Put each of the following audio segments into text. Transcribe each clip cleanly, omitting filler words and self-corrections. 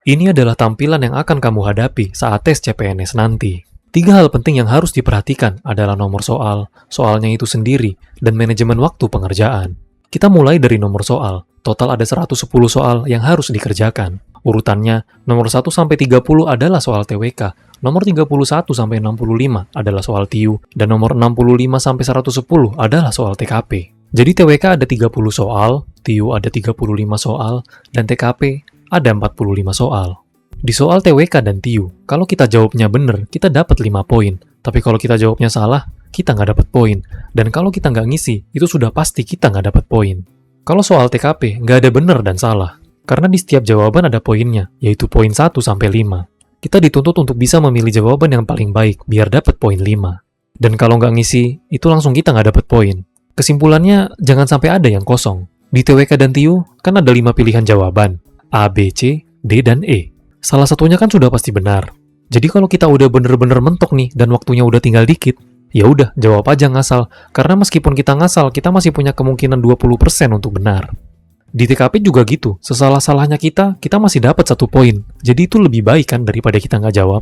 Ini adalah tampilan yang akan kamu hadapi saat tes CPNS nanti. 3 hal penting yang harus diperhatikan adalah nomor soal, soalnya itu sendiri, dan manajemen waktu pengerjaan. Kita mulai dari nomor soal. Total ada 110 soal yang harus dikerjakan. Urutannya, nomor 1 sampai 30 adalah soal TWK, nomor 31 sampai 65 adalah soal TIU, dan nomor 65 sampai 110 adalah soal TKP. Jadi TWK ada 30 soal, TIU ada 35 soal, dan TKP ada 45 soal. Di soal TWK dan TIU, kalau kita jawabnya benar, kita dapat 5 poin. Tapi kalau kita jawabnya salah, kita nggak dapat poin. Dan kalau kita nggak ngisi, itu sudah pasti kita nggak dapat poin. Kalau soal TKP, nggak ada benar dan salah. Karena di setiap jawaban ada poinnya, yaitu poin 1 sampai 5. Kita dituntut untuk bisa memilih jawaban yang paling baik, biar dapat poin 5. Dan kalau nggak ngisi, itu langsung kita nggak dapat poin. Kesimpulannya, jangan sampai ada yang kosong. Di TWK dan TIU, kan ada 5 pilihan jawaban. A, B, C, D, dan E. Salah satunya kan sudah pasti benar. Jadi kalau kita udah bener-bener mentok nih dan waktunya udah tinggal dikit, ya udah jawab aja ngasal. Karena meskipun kita ngasal, kita masih punya kemungkinan 20% untuk benar. Di TKP juga gitu, sesalah-salahnya kita masih dapat 1 poin. Jadi itu lebih baik kan daripada kita nggak jawab.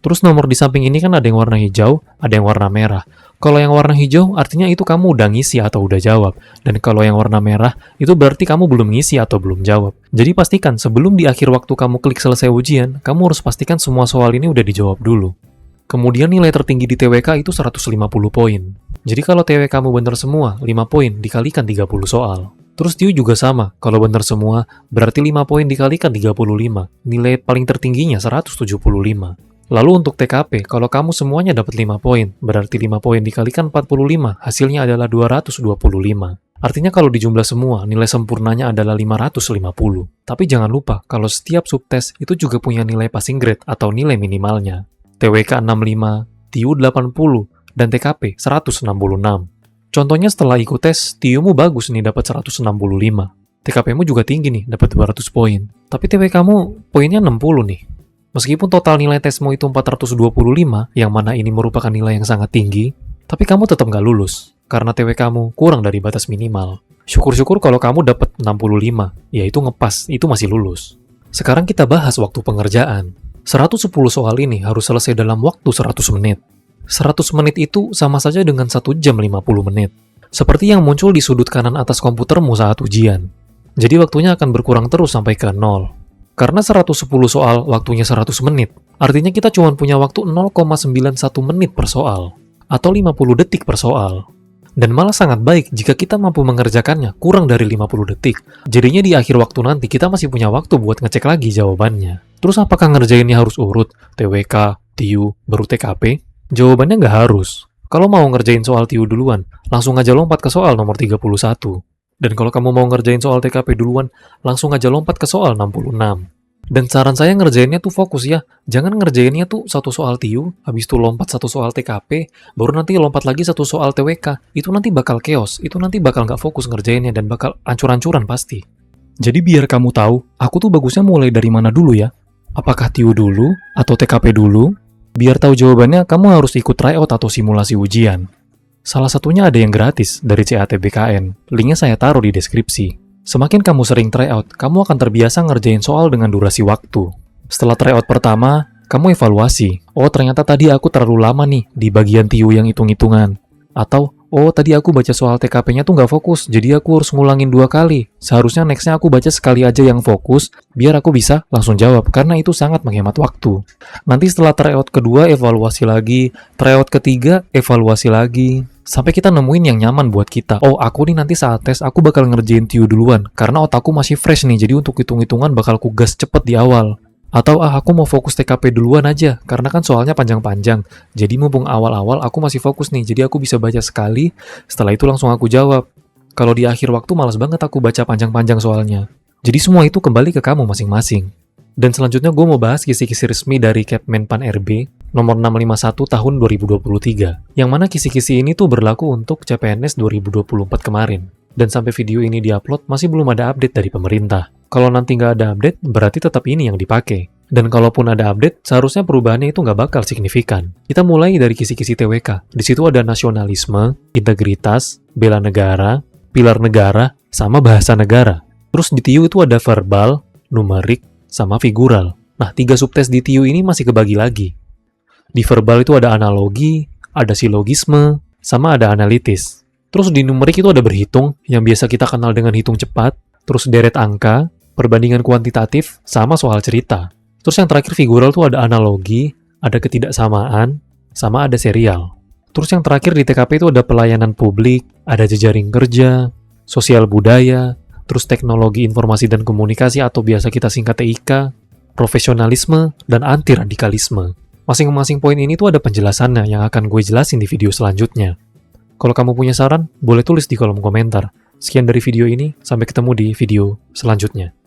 Terus nomor di samping ini kan ada yang warna hijau, ada yang warna merah. Kalau yang warna hijau artinya itu kamu udah ngisi atau udah jawab. Dan kalau yang warna merah, itu berarti kamu belum ngisi atau belum jawab. Jadi pastikan sebelum di akhir waktu kamu klik selesai ujian, kamu harus pastikan semua soal ini udah dijawab dulu. Kemudian nilai tertinggi di TWK itu 150 poin. Jadi kalau TWK kamu bener semua, 5 poin dikalikan 30 soal. Terus TIU juga sama, kalau bener semua, berarti 5 poin dikalikan 35. Nilai paling tertingginya 175. Lalu untuk TKP, kalau kamu semuanya dapat 5 poin, berarti 5 poin dikalikan 45, hasilnya adalah 225. Artinya kalau dijumlah semua, nilai sempurnanya adalah 550. Tapi jangan lupa, kalau setiap subtes itu juga punya nilai passing grade atau nilai minimalnya. TWK 65, TIU 80, dan TKP 166. Contohnya setelah ikut tes, TIU-mu bagus nih dapat 165. TKP-mu juga tinggi nih, dapat 200 poin. Tapi TWK-mu poinnya 60 nih. Meskipun total nilai tesmu itu 425, yang mana ini merupakan nilai yang sangat tinggi, tapi kamu tetap nggak lulus, karena TWK-mu kurang dari batas minimal. Syukur-syukur kalau kamu dapat 65, ya itu ngepas, itu masih lulus. Sekarang kita bahas waktu pengerjaan. 110 soal ini harus selesai dalam waktu 100 menit. 100 menit itu sama saja dengan 1 jam 50 menit. Seperti yang muncul di sudut kanan atas komputermu saat ujian. Jadi waktunya akan berkurang terus sampai ke 0. Karena 110 soal waktunya 100 menit, artinya kita cuma punya waktu 0,91 menit per soal, atau 50 detik per soal. Dan malah sangat baik jika kita mampu mengerjakannya kurang dari 50 detik. Jadinya di akhir waktu nanti kita masih punya waktu buat ngecek lagi jawabannya. Terus apakah ngerjainnya harus urut? TWK, TIU, baru TKP? Jawabannya nggak harus. Kalau mau ngerjain soal TIU duluan, langsung aja lompat ke soal nomor 31. Dan kalau kamu mau ngerjain soal TKP duluan, langsung aja lompat ke soal 66. Dan saran saya ngerjainnya tuh fokus ya. Jangan ngerjainnya tuh satu soal TIU, habis itu lompat satu soal TKP, baru nanti lompat lagi satu soal TWK. Itu nanti bakal chaos, itu nanti bakal nggak fokus ngerjainnya dan bakal ancur-ancuran pasti. Jadi biar kamu tahu, aku tuh bagusnya mulai dari mana dulu ya. Apakah TIU dulu, atau TKP dulu? Biar tahu jawabannya, kamu harus ikut tryout atau simulasi ujian. Salah satunya ada yang gratis dari CATBKN. Linknya saya taruh di deskripsi. Semakin kamu sering tryout, kamu akan terbiasa ngerjain soal dengan durasi waktu. Setelah tryout pertama, kamu evaluasi. Oh, ternyata tadi aku terlalu lama nih di bagian TIU yang hitung-hitungan. Atau, oh tadi aku baca soal TKP-nya tuh nggak fokus, jadi aku harus ngulangin 2 kali. Seharusnya next-nya aku baca sekali aja yang fokus, biar aku bisa langsung jawab, karena itu sangat menghemat waktu. Nanti setelah tryout kedua, evaluasi lagi. Tryout ketiga, evaluasi lagi. Sampai kita nemuin yang nyaman buat kita. Oh, aku nih nanti saat tes, aku bakal ngerjain TIU duluan, karena otakku masih fresh nih, jadi untuk hitung-hitungan bakal ku gas cepet di awal. Atau, aku mau fokus TKP duluan aja, karena kan soalnya panjang-panjang. Jadi mumpung awal-awal aku masih fokus nih, jadi aku bisa baca sekali, setelah itu langsung aku jawab. Kalau di akhir waktu malas banget aku baca panjang-panjang soalnya. Jadi semua itu kembali ke kamu masing-masing. Dan selanjutnya gue mau bahas kisi-kisi resmi dari Kepmenpan RB nomor 651 tahun 2023. Yang mana kisi-kisi ini tuh berlaku untuk CPNS 2024 kemarin. Dan sampai video ini diupload masih belum ada update dari pemerintah. Kalau nanti nggak ada update, berarti tetap ini yang dipakai. Dan kalaupun ada update, seharusnya perubahannya itu nggak bakal signifikan. Kita mulai dari kisi-kisi TWK. Di situ ada nasionalisme, integritas, bela negara, pilar negara, sama bahasa negara. Terus di TIU itu ada verbal, numerik, sama figural. Nah, 3 subtes di TIU ini masih kebagi lagi. Di verbal itu ada analogi, ada silogisme, sama ada analitis. Terus di numerik itu ada berhitung, yang biasa kita kenal dengan hitung cepat, terus deret angka, perbandingan kuantitatif, sama soal cerita. Terus yang terakhir figural tuh ada analogi, ada ketidaksamaan, sama ada serial. Terus yang terakhir di TKP itu ada pelayanan publik, ada jejaring kerja, sosial budaya, terus teknologi informasi dan komunikasi atau biasa kita singkat TIK, profesionalisme, dan anti-radikalisme. Masing-masing poin ini tuh ada penjelasannya yang akan gue jelasin di video selanjutnya. Kalau kamu punya saran, boleh tulis di kolom komentar. Sekian dari video ini, sampai ketemu di video selanjutnya.